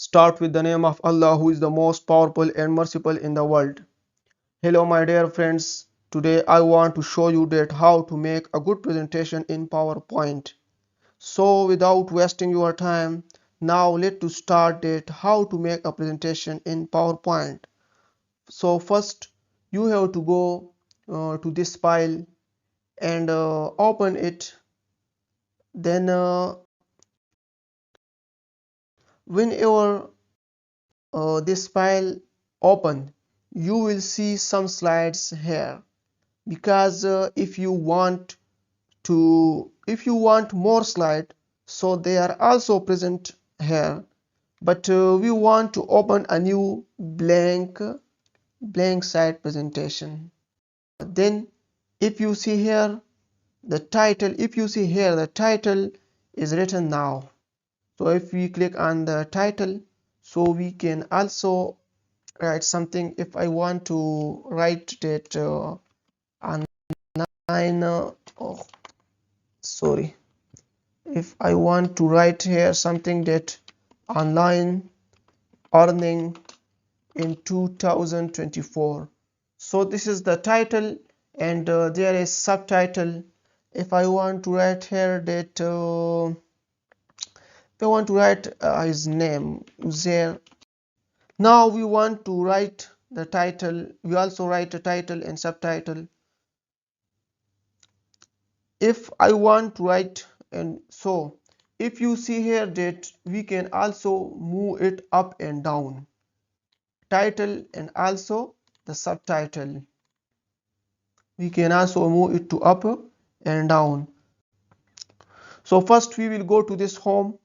Start with the name of Allah, who is the most powerful and merciful in the world. Hello my dear friends, today I want to show you that how to make a good presentation in PowerPoint. So without wasting your time, now let's start that how to make a presentation in PowerPoint. So first you have to go to this file and open it. Then whenever this file open, you will see some slides here, because if you want more slide, so they are also present here, but we want to open a new blank slide presentation. Then if you see here the title, the title is written now. So if we click on the title, so we can also write something. If I want to write that online oh sorry, if I want to write here something that online earning in 2024, so this is the title, and there is subtitle. If I want to write here that if I want to write his name there. Now we want to write the title. We also write a title and subtitle. If I want to write, and so if you see here that we can also move it up and down, title and also the subtitle, we can also move it to up and down. So first we will go to this home,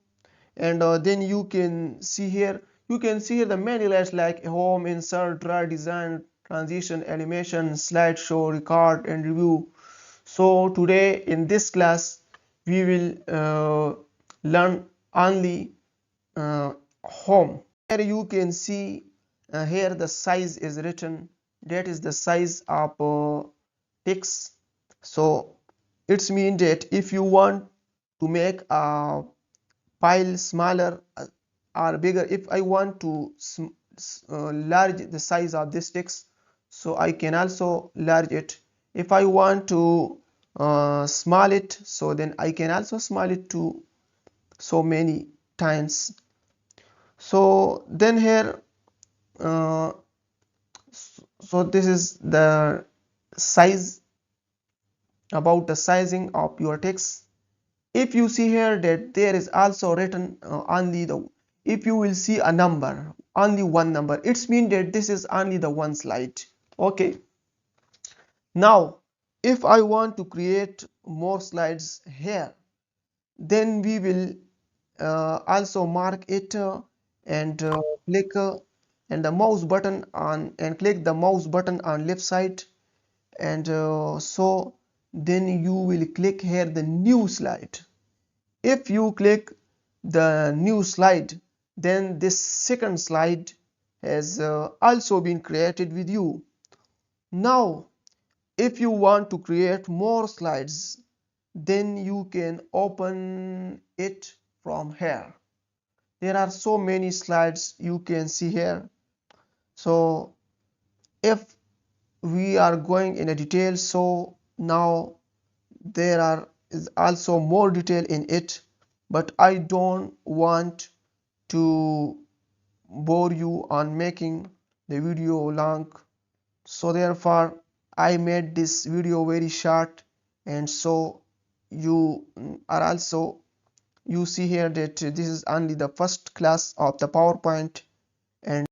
and then you can see here the many layers like home, insert, draw, design, transition, animation, slideshow, record and review. So today in this class we will learn only home. Here you can see here the size is written, that is the size of text. So it's mean that if you want to make a file smaller or bigger, if I want to large the size of this text, so I can also large it. If I want to small it, so then I can also small it to so many times. So then here uh, so this is the size, about the sizing of your text. If you see here that there is also written only the, if you will see a number, only one number, it's mean that this is only the one slide. Okay, now if I want to create more slides here, then we will also mark it and click and the mouse button on, and click the mouse button on left side, and so then you will click here the new slide. If you click the new slide, then this second slide has also been created with you. Now if you want to create more slides, then you can open it from here. There are so many slides you can see here. So if we are going in a detail, so now is also more detail in it, but I don't want to bore you on making the video long, so therefore I made this video very short. And so you are also, you see here that this is only the first class of the PowerPoint. And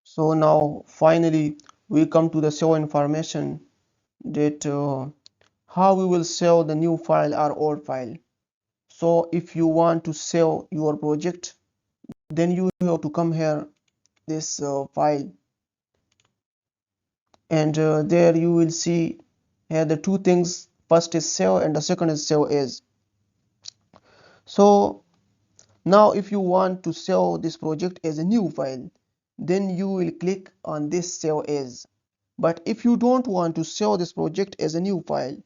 so now finally we come to the show information, that how we will save the new file or old file. So if you want to save your project, then you have to come here this file, and there you will see here the two things. First is save and the second is save as. So now if you want to save this project as a new file, then you will click on this save as. But if you don't want to save this project as a new file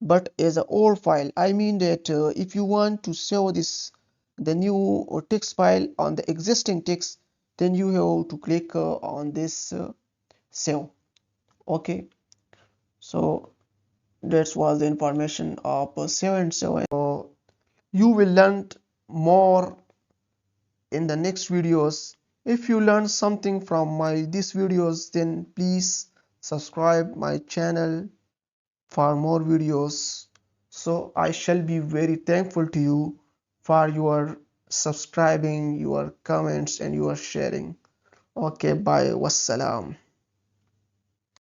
but as an old file, I mean that if you want to save this the new text file on the existing text, then you have to click on this save. Okay, so that was the information of 7.7. You will learn more in the next videos. If you learned something from my these videos, then please subscribe my channel for more videos. So I shall be very thankful to you for your subscribing, your comments and your sharing. Okay, bye. Wassalam.